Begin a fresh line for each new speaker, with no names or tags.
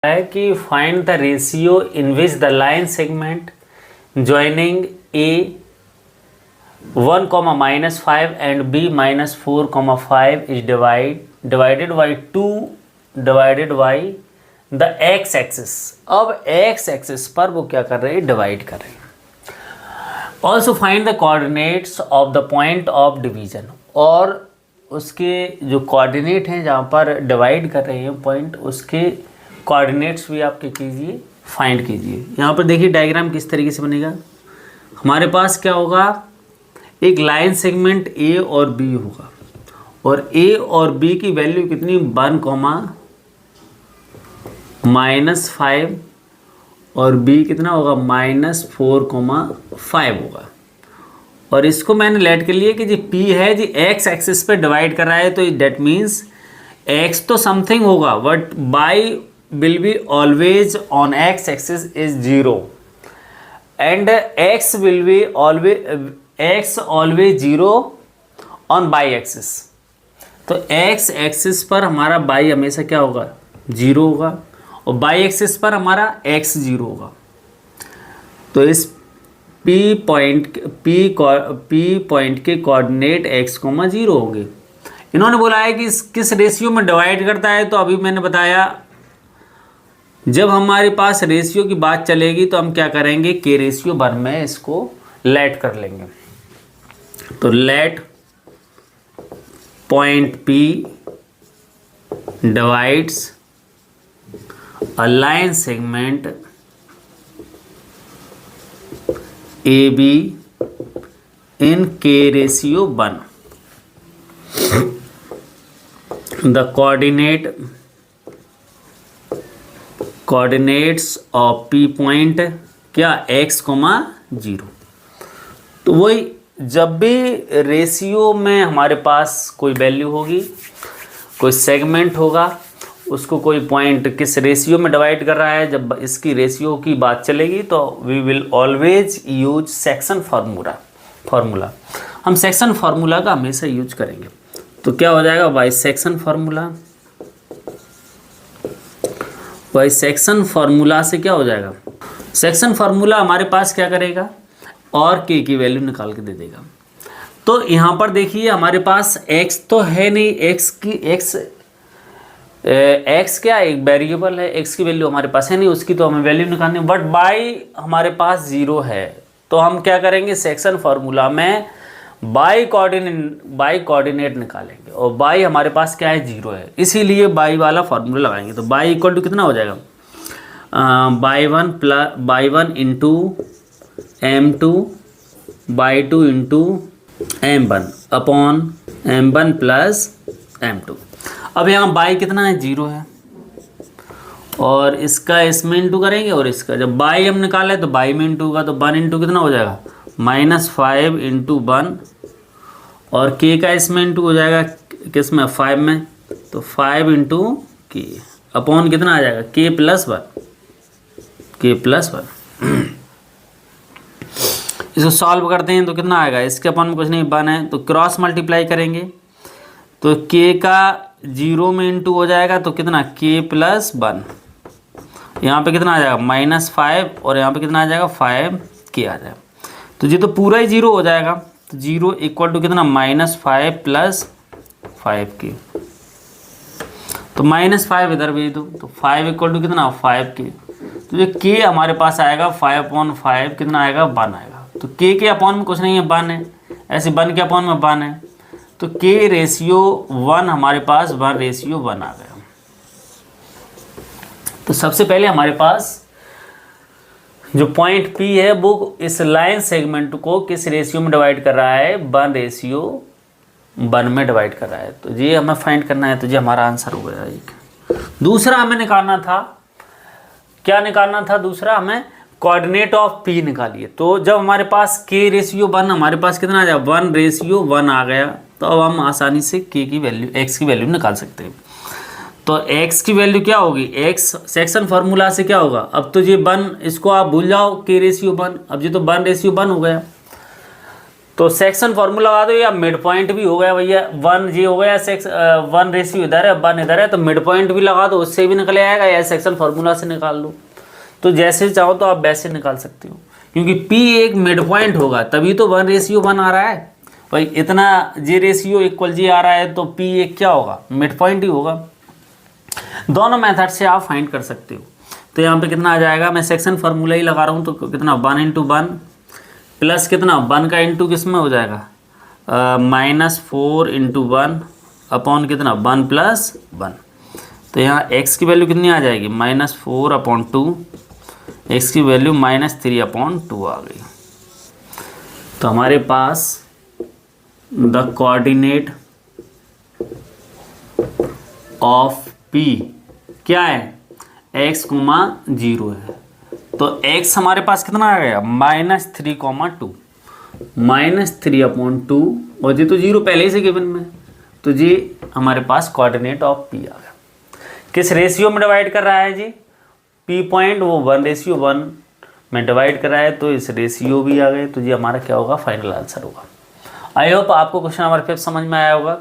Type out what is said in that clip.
है कि find the ratio in which the line segment joining A 1, -5 and B -4, 5 is divided by 2 divided by the X axis. अब X axis पर वो क्या कर रहे हैं, डिवाइड कर रहे हैं। Also find the coordinates of the point of division, और उसके जो कोऑर्डिनेट हैं जहाँ पर डिवाइड कर रहे हैं पॉइंट, उसके कोऑर्डिनेट्स भी आपके कीजिए, फाइंड कीजिए। यहाँ पर देखिए डायग्राम किस तरीके से बनेगा। हमारे पास क्या होगा, एक लाइन सेगमेंट ए और बी होगा, और ए और बी की वैल्यू कितनी, 1, -5 और बी कितना होगा, -4, 5 होगा। और इसको मैंने लेट कर लिया कि जी P है जी एक्स एक्सिस पे डिवाइड कर रहा है, तो डेट मीन्स x तो समथिंग होगा, but by will be always on x axis is 0 and x will be always 0 on by axis. तो x एक्सिस पर हमारा बाई हमेशा क्या होगा, 0 होगा, और बाई एक्सिस पर हमारा x 0 होगा। तो इस P पॉइंट के कोऑर्डिनेट x, 0 होंगे। इन्होंने बोला है कि किस रेशियो में डिवाइड करता है, तो अभी मैंने बताया जब हमारे पास रेशियो की बात चलेगी तो हम क्या करेंगे, के रेशियो 1 में इसको लेट कर लेंगे। तो let point P divides a line segment AB in K ratio 1. The coordinates of P point क्या, x, 0। तो वही जब भी रेशियो में हमारे पास कोई वैल्यू होगी, कोई सेगमेंट होगा, उसको कोई पॉइंट किस रेशियो में डिवाइड कर रहा है, जब इसकी रेशियो की बात चलेगी तो we will always use section formula. हम सेक्शन फार्मूला का हमेशा यूज करेंगे। तो क्या हो जाएगा, बाई सेक्शन फार्मूला से क्या हो जाएगा, सेक्शन फार्मूला हमारे पास क्या करेगा, और के की वैल्यू निकाल के दे देगा। तो यहाँ पर देखिए हमारे पास x तो है नहीं, x क्या एक वेरिएबल है, x की वैल्यू हमारे पास है नहीं, उसकी तो हमें वैल्यू निकालनी है, बट बाई हमारे पास 0 है। तो हम क्या करेंगे, सेक्शन फार्मूला में बाई कोऑर्डिनेट निकालेंगे, और बाई हमारे पास क्या है, 0 है, इसीलिए बाई वाला फार्मूला लगाएंगे। तो बाई इक्वल टू कितना हो जाएगा, by one into m2 by 2 into m1 upon m1 plus m2। अब यहाँ बाई कितना है, 0 है, और इसका इसमें इंटू करेंगे, और इसका जब बाई हम निकाले तो बाई में इंटू होगा, तो 1 इंटू कितना हो जाएगा, -5 इंटू 1, और के का इसमें इंटू हो जाएगा किस में, 5 में, तो 5 इंटू के अपॉन कितना आ जाएगा, के प्लस 1। इसको सॉल्व करते हैं तो कितना आएगा, इसके अपॉन में कुछ नहीं, 1 है, तो क्रॉस मल्टीप्लाई करेंगे तो के का 0 में इंटू हो जाएगा, तो कितना, के प्लस 1, यहाँ पे कितना आ जाएगा, -5, और यहाँ पे कितना आ जाएगा, 5 के आ जाएगा। तो ये तो पूरा ही 0 हो जाएगा, तो 0 इक्वल टू कितना, -5 प्लस 5 के, तो -5 इधर भेज दो, तो 5 इक्वल टू कितना, 5 के। तो ये के हमारे पास आएगा 5/5 कितना आएगा, 1 आएगा। तो के अपॉन में कुछ नहीं है, 1 है, ऐसे 1 के अपॉन में 1 है, तो के रेशियो 1 हमारे पास 1:1 आ गया। तो सबसे पहले हमारे पास जो पॉइंट P है वो इस लाइन सेगमेंट को किस रेशियो में डिवाइड कर रहा है, 1:1 में डिवाइड कर रहा है। तो ये हमें फाइंड करना है, तो ये हमारा आंसर हो गया एक। दूसरा हमें निकालना था, क्या निकालना था, दूसरा हमें कोऑर्डिनेट ऑफ P निकालिए। तो जब हमारे पास K रेशियो 1 हमारे पास कितना आ जाए, 1:1 आ गया, तो अब हम आसानी से K की वैल्यू, x की वैल्यू निकाल सकते हैं। तो x की वैल्यू क्या होगी, x सेक्शन फार्मूला से क्या होगा, अब तो ये 1, इसको आप भूल जाओ, K रेशियो 1, अब ये तो 1:1 हो गया। तो सेक्शन फॉर्मूला लगा दो, या मिड पॉइंट भी हो गया भैया, 1 ये हो गया, 1 रेशियो इधर है 1 इधर है, तो मिड पॉइंट भी लगा दो, उससे भी निकल आएगा, या सेक्शन फार्मूला से निकाल लो। तो जैसे चाहो तो आप वैसे निकाल सकते हो, क्योंकि P एक मिड पॉइंट होगा तभी तो 1:1 आ रहा है भाई। इतना J रेशियो इक्वल J आ रहा है तो P एक क्या होगा, मिड पॉइंट ही होगा। दोनों मेथड से आप फाइंड कर सकते हो। तो यहाँ पे कितना आ जाएगा, मैं सेक्शन फार्मूला ही लगा रहा हूँ, तो कितना 1 × 1 प्लस कितना 1 का इंटू किस में हो जाएगा, -4 × 1 अपॉन कितना 1 + 1। तो यहाँ x की वैल्यू कितनी आ जाएगी, -4/2, x की वैल्यू -3/2 आ गई। तो हमारे पास द कोऑर्डिनेट ऑफ P क्या है, x, 0 है। तो x हमारे पास कितना आ गया, -3, -2, -3/2, और ये तो 0 पहले ही से गिवन में, तो ये हमारे पास कोऑर्डिनेट ऑफ P आ गया। किस रेशियो में डिवाइड कर रहा है जी, P पॉइंट वो 1:1 में डिवाइड कर रहा है, तो इस रेशियो भी आ गए। तो ये हमारा क्या होगा, फाइनल आंसर होगा। आई होप आपको क्वेश्चन नंबर 5 समझ में आया होगा।